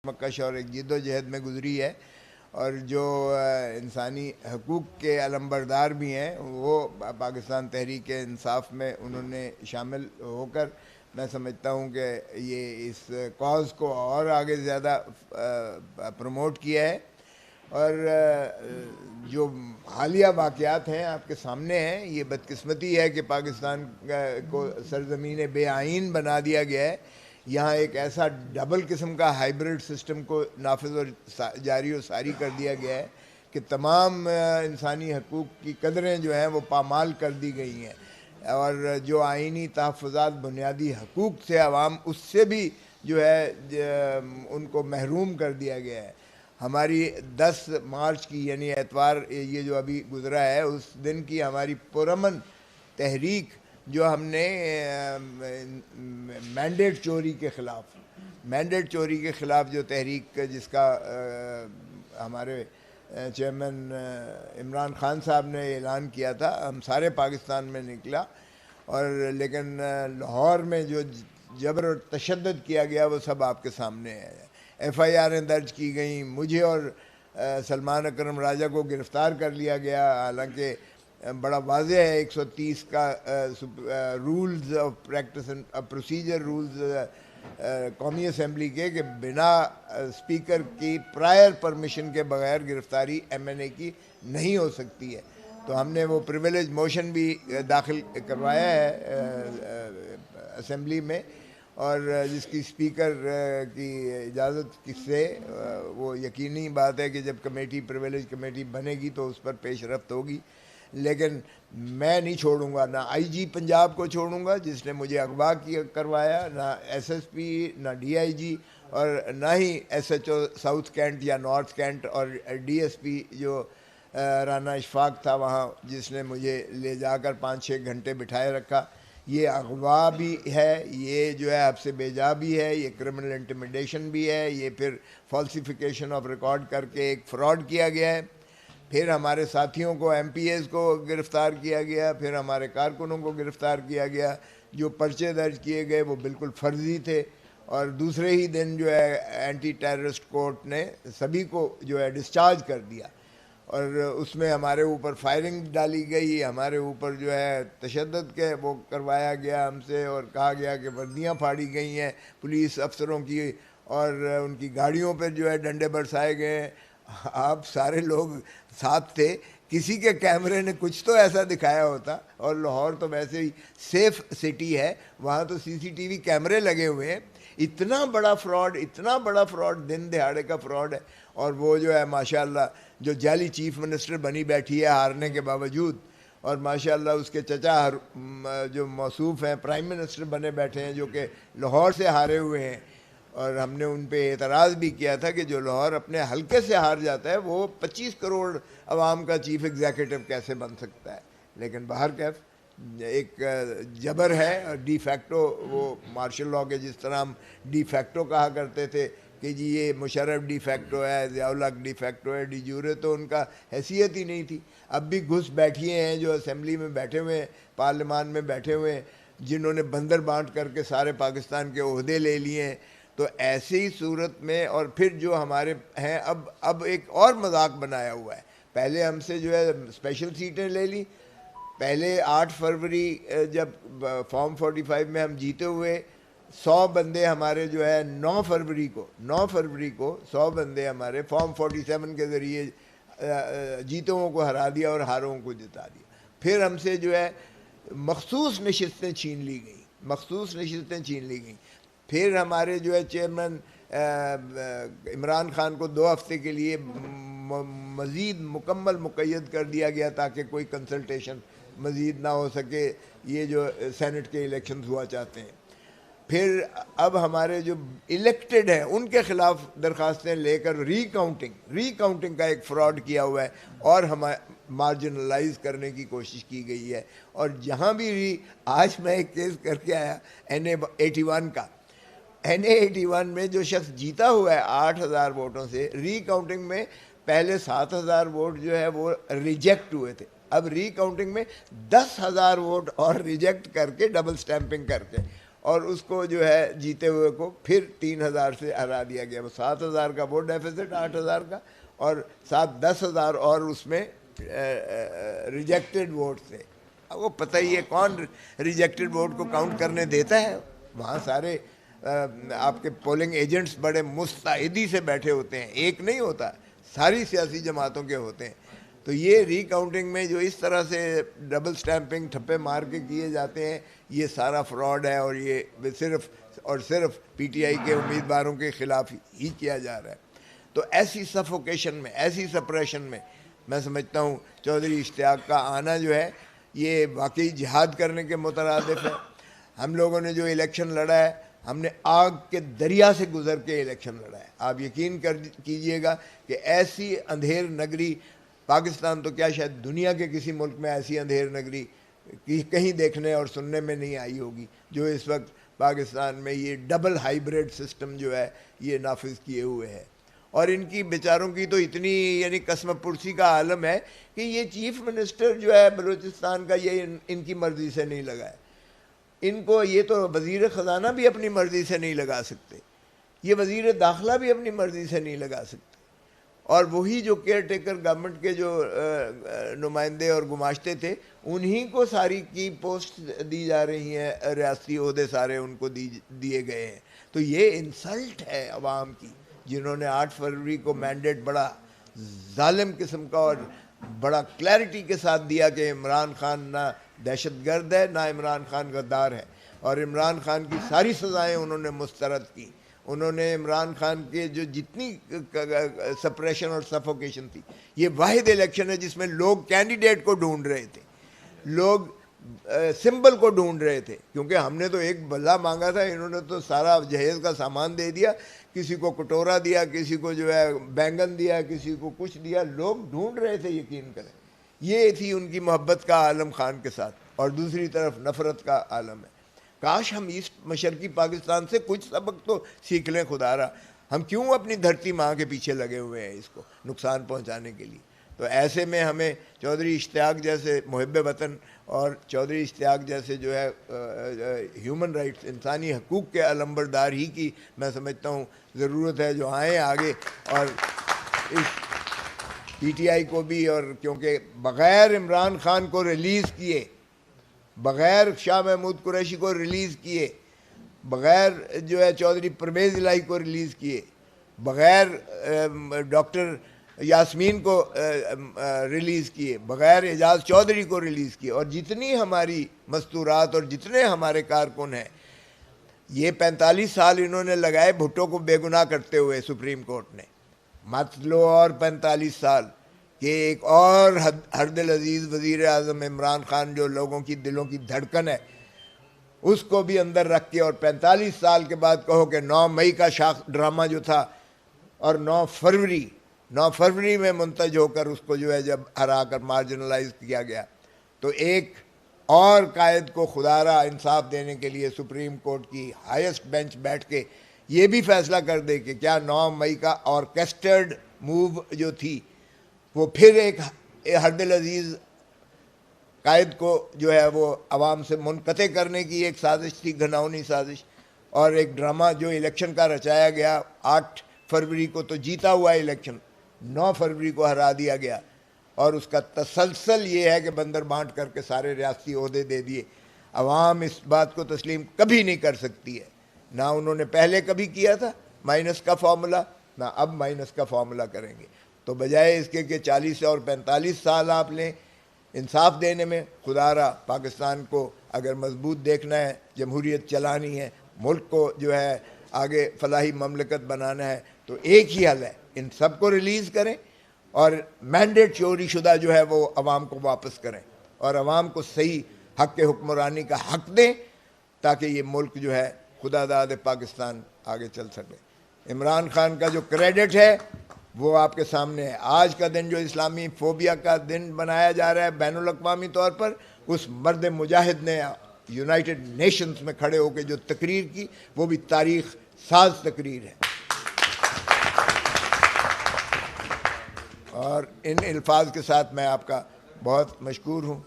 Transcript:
مکش اور ایک جد و جہد میں گزری ہے، اور جو انسانی حقوق کے علمبردار بھی ہیں وہ پاکستان تحریک انصاف میں انہوں نے شامل ہو کر میں سمجھتا ہوں کہ یہ اس کاز کو اور آگے زیادہ پروموٹ کیا ہے. اور جو حالیہ واقعات ہیں آپ کے سامنے ہیں، یہ بدقسمتی ہے کہ پاکستان کو سرزمین بے آئین بنا دیا گیا ہے. یہاں ایک ایسا ڈبل قسم کا ہائیبرڈ سسٹم کو نافذ اور جاری و ساری کر دیا گیا ہے کہ تمام انسانی حقوق کی قدریں جو ہیں وہ پامال کر دی گئی ہیں، اور جو آئینی تحفظات بنیادی حقوق سے عوام اس سے بھی جو ہے ان کو محروم کر دیا گیا ہے. ہماری 10 مارچ کی یعنی اتوار یہ جو ابھی گزرا ہے اس دن کی ہماری پرامن تحریک جو ہم نے مینڈیٹ چوری کے خلاف جو تحریک جس کا ہمارے چیئرمین عمران خان صاحب نے اعلان کیا تھا، ہم سارے پاکستان میں نکلا، اور لیکن لاہور میں جو جبر اور تشدد کیا گیا وہ سب آپ کے سامنے ہے. ایف آئی آریں درج کی گئیں، مجھے اور سلمان اکرم راجہ کو گرفتار کر لیا گیا، حالانکہ بڑا واضح ہے 130 کا rules of practice procedure rules قومی اسمبلی کے کہ بنا اسپیکر کی پرائر پرمیشن کے بغیر گرفتاری ایم این اے کی نہیں ہو سکتی ہے. تو ہم نے وہ پریویلیج موشن بھی داخل کروایا ہے اسمبلی میں، اور جس کی اسپیکر کی اجازت سے وہ یقینی بات ہے کہ جب کمیٹی پریویلیج کمیٹی بنے گی تو اس پر پیش رفت ہوگی. لیکن میں نہیں چھوڑوں گا، نہ آئی جی پنجاب کو چھوڑوں گا جس نے مجھے اغوا کروایا، نہ ایس ایس پی، نہ ڈی آئی جی، اور نہ ہی S H O south cantt یا نارتھ کینٹ، اور ڈی ایس پی جو رانا اشفاق تھا وہاں جس نے مجھے لے جا کر 5-6 گھنٹے بٹھائے رکھا. یہ اغوا بھی ہے، یہ جو ہے اب سے بیجا بھی ہے، یہ کرمنل انٹیمیڈیشن بھی ہے، یہ پھر فالسیفیکیشن آف ریکارڈ کر کے ایک فراڈ کیا گیا ہے. پھر ہمارے ساتھیوں کو ایم پی ایز کو گرفتار کیا گیا، پھر ہمارے کارکنوں کو گرفتار کیا گیا. جو پرچے درج کیے گئے وہ بالکل فرضی تھے، اور دوسرے ہی دن جو ہے اینٹی ٹیررسٹ کورٹ نے سبھی کو جو ہے ڈسچارج کر دیا، اور اس میں ہمارے اوپر فائرنگ ڈالی گئی، ہمارے اوپر جو ہے تشدد کے وہ کروایا گیا ہم سے، اور کہا گیا کہ وردیاں پھاڑی گئی ہیں پولیس افسروں کی، اور ان کی گاڑیوں پہ جو ہے ڈنڈے برسائے گئے ہیں. آپ سارے لوگ ساتھ تھے، کسی کے کیمرے نے کچھ تو ایسا دکھایا ہوتا، اور لاہور تو ویسے ہی سیف سٹی ہے، وہاں تو سی سی ٹی وی کیمرے لگے ہوئے ہیں. اتنا بڑا فراڈ دن دہاڑے کا فراڈ ہے. اور وہ جو ہے ماشاءاللہ جو جعلی چیف منسٹر بنی بیٹھی ہے ہارنے کے باوجود، اور ماشاءاللہ اس کے چچا جو موصوف ہیں پرائم منسٹر بنے بیٹھے ہیں جو کہ لاہور سے ہارے ہوئے ہیں. اور ہم نے ان پہ اعتراض بھی کیا تھا کہ جو لاہور اپنے حلقے سے ہار جاتا ہے وہ 25 کروڑ عوام کا چیف ایگزیکٹو کیسے بن سکتا ہے. لیکن باہر کیف ایک جبر ہے، اور ڈی فیکٹو وہ مارشل لاء کے جس طرح ہم ڈی فیکٹو کہا کرتے تھے کہ جی یہ مشرف ڈی فیکٹو ہے، ضیاء الحق ڈی فیکٹو ہے، ڈی جورے تو ان کا حیثیت ہی نہیں تھی. اب بھی گھس بیٹھیے ہیں جو اسمبلی میں بیٹھے ہوئے ہیں، پارلیمان میں بیٹھے ہوئے ہیں، جنہوں نے بندر بانٹ کر کے سارے پاکستان کے عہدے لے لیے ہیں. تو ایسی صورت میں اور پھر جو ہمارے ہیں اب ایک اور مذاق بنایا ہوا ہے. پہلے ہم سے جو ہے اسپیشل سیٹیں لے لی. پہلے 8 فروری جب فارم 45 میں ہم جیتے ہوئے 100 بندے ہمارے جو ہے 9 فروری کو 100 بندے ہمارے فارم 47 کے ذریعے جیتوں کو ہرا دیا اور ہاروں کو جتا دیا. پھر ہم سے جو ہے مخصوص نشستیں چھین لی گئیں. پھر ہمارے جو ہے چیئرمین عمران خان کو 2 ہفتے کے لیے مزید مکمل مقید کر دیا گیا تاکہ کوئی کنسلٹیشن مزید نہ ہو سکے، یہ جو سینٹ کے الیکشنز ہوا چاہتے ہیں. پھر اب ہمارے جو الیکٹڈ ہیں ان کے خلاف درخواستیں لے کر ری کاؤنٹنگ کا ایک فراڈ کیا ہوا ہے، اور ہم مارجنلائز کرنے کی کوشش کی گئی ہے. اور جہاں بھی آج میں ایک کیس کر کے آیا NA81 کا، NA81 میں جو شخص جیتا ہوا ہے 8,000 ووٹوں سے، ری کاؤنٹنگ میں پہلے 7,000 ووٹ جو ہے وہ ریجیکٹ ہوئے تھے. اب ری کاؤنٹنگ میں 10,000 ووٹ اور ریجیکٹ کر کے ڈبل سٹیمپنگ کر کے، اور اس کو جو ہے جیتے ہوئے کو پھر 3,000 سے ہرا دیا گیا. وہ 7,000 کا وہ ڈیفیسٹ 8,000 کا اور 10,000 اور اس میں ریجیکٹڈ ووٹ تھے. وہ پتہ ہی ہے کون ریجیکٹڈ ووٹ کو کاؤنٹ کرنے دیتا ہے. وہاں سارے آپ کے پولنگ ایجنٹس بڑے مستعدی سے بیٹھے ہوتے ہیں, ایک نہیں ہوتا, ساری سیاسی جماعتوں کے ہوتے ہیں. تو یہ ری کاؤنٹنگ میں جو اس طرح سے ڈبل سٹیمپنگ ٹھپے مار کے کیے جاتے ہیں, یہ سارا فراڈ ہے, اور یہ صرف اور صرف پی ٹی آئی کے امیدواروں کے خلاف ہی کیا جا رہا ہے. تو ایسی سفوکیشن میں, ایسی سپریشن میں میں سمجھتا ہوں چودھری اشتیاق کا آنا جو ہے یہ واقعی جہاد کرنے کے مترادف ہے. ہم لوگوں نے جو الیکشن لڑا ہے, ہم نے آگ کے دریا سے گزر کے الیکشن لڑا ہے. آپ یقین کیجئے گا کہ ایسی اندھیر نگری, پاکستان تو کیا شاید دنیا کے کسی ملک میں ایسی اندھیر نگری کہیں دیکھنے اور سننے میں نہیں آئی ہوگی جو اس وقت پاکستان میں یہ ڈبل ہائیبریڈ سسٹم جو ہے یہ نافذ کیے ہوئے ہے. اور ان کی بیچاروں کی تو اتنی یعنی قسم پرسی کا عالم ہے کہ یہ چیف منسٹر جو ہے بلوچستان کا یہ ان کی مرضی سے نہیں لگا ہے. ان کو یہ تو وزیر خزانہ بھی اپنی مرضی سے نہیں لگا سکتے, یہ وزیر داخلہ بھی اپنی مرضی سے نہیں لگا سکتے, اور وہی جو کیئر ٹیکر گورنمنٹ کے جو نمائندے اور گماشتے تھے انہی کو ساری کی پوسٹ دی جا رہی ہیں, ریاستی عہدے سارے ان کو دیے گئے ہیں. تو یہ انسلٹ ہے عوام کی, جنہوں نے 8 فروری کو مینڈیٹ بڑا ظالم قسم کا اور بڑا کلیئرٹی کے ساتھ دیا کہ عمران خان نہ دہشت گرد ہے نہ عمران خان غدار ہے, اور عمران خان کی ساری سزائیں انہوں نے مسترد کی. انہوں نے عمران خان کے جو جتنی سپریشن اور سفوکیشن تھی, یہ واحد الیکشن ہے جس میں لوگ کینڈیڈیٹ کو ڈھونڈ رہے تھے, لوگ سمبل کو ڈھونڈ رہے تھے, کیونکہ ہم نے تو ایک بلہ مانگا تھا, انہوں نے تو سارا جہیز کا سامان دے دیا, کسی کو کٹورا دیا, کسی کو جو ہے بینگن دیا, کسی کو کچھ دیا. لوگ ڈھونڈ رہے تھے, یقین کریں. یہ تھی ان کی محبت کا عالم خان کے ساتھ, اور دوسری طرف نفرت کا عالم ہے. کاش ہم ایسٹ مشرقی پاکستان سے کچھ سبق تو سیکھ لیں. خدا را, ہم کیوں اپنی دھرتی ماں کے پیچھے لگے ہوئے ہیں اس کو نقصان پہنچانے کے لیے. تو ایسے میں ہمیں چودھری اشتیاق جیسے محب وطن اور چودھری اشتیاق جیسے جو ہے ہیومن رائٹس, انسانی حقوق کے علمبردار ہی کی میں سمجھتا ہوں ضرورت ہے, جو آئیں آگے اور اس پی ٹی آئی کو بھی, اور کیونکہ بغیر عمران خان کو ریلیز کیے, بغیر شاہ محمود قریشی کو ریلیز کیے, بغیر جو ہے چودھری پرویز الہی کو ریلیز کیے, بغیر ڈاکٹر یاسمین کو ریلیز کیے, بغیر اعجاز چودھری کو ریلیز کیے, اور جتنی ہماری مستورات اور جتنے ہمارے کارکن ہیں, یہ 45 سال انہوں نے لگائے بھٹو کو بے گناہ کرتے ہوئے سپریم کورٹ نے. مت لو اور 45 سال کہ ایک اور ہردل عزیز وزیر اعظم عمران خان جو لوگوں کی دلوں کی دھڑکن ہے اس کو بھی اندر رکھ کے, اور 45 سال کے بعد کہو کہ 9 مئی کا شاخ ڈرامہ جو تھا اور 9 فروری میں منتج ہو کر اس کو جو ہے جب ہرا کر مارجنلائز کیا گیا, تو ایک اور قائد کو خدا را انصاف دینے کے لیے سپریم کورٹ کی ہائیسٹ بینچ بیٹھ کے یہ بھی فیصلہ کر دے کہ کیا 9 مئی کا آرکیسٹرڈ موو جو تھی وہ پھر ایک ہردل عزیز قائد کو جو ہے وہ عوام سے منقطع کرنے کی ایک سازش تھی, گھناؤنی سازش, اور ایک ڈرامہ جو الیکشن کا رچایا گیا. 8 فروری کو تو جیتا ہوا الیکشن, 9 فروری کو ہرا دیا گیا, اور اس کا تسلسل یہ ہے کہ بندر بانٹ کر کے سارے ریاستی عہدے دے دیے. عوام اس بات کو تسلیم کبھی نہیں کر سکتی ہے, نہ انہوں نے پہلے کبھی کیا تھا مائنس کا فارمولا, نہ اب مائنس کا فارمولا کریں گے. تو بجائے اس کے کہ 40 اور 45 سال آپ لیں انصاف دینے میں, خدا را پاکستان کو اگر مضبوط دیکھنا ہے, جمہوریت چلانی ہے, ملک کو جو ہے آگے فلاحی مملکت بنانا ہے, تو ایک ہی حل ہے, ان سب کو ریلیز کریں اور مینڈیٹ چوری شدہ جو ہے وہ عوام کو واپس کریں, اور عوام کو صحیح حق کے حکمرانی کا حق دیں, تاکہ یہ ملک جو ہے خدا داد پاکستان آگے چل سکے. عمران خان کا جو کریڈٹ ہے وہ آپ کے سامنے ہے. آج کا دن جو اسلامی فوبیا کا دن بنایا جا رہا ہے بین الاقوامی طور پر, اس مرد مجاہد نے یونائٹڈ نیشنز میں کھڑے ہو کے جو تقریر کی وہ بھی تاریخ ساز تقریر ہے. اور ان الفاظ کے ساتھ میں آپ کا بہت مشکور ہوں.